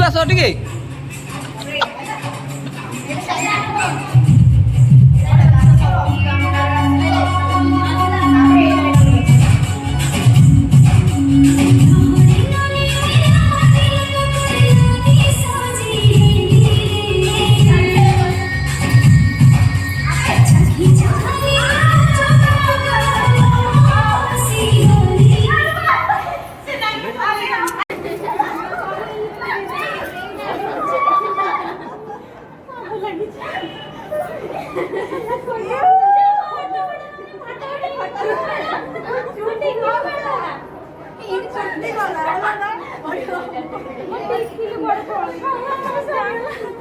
ଉପରକୁ ଆସ ଟିକେ।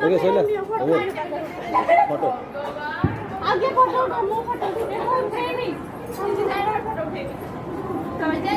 ओके सैला फोटो आगे फोटो उठाओ मो फोटो उठेबी समझी जाए फोटो उठेबी समझ जाए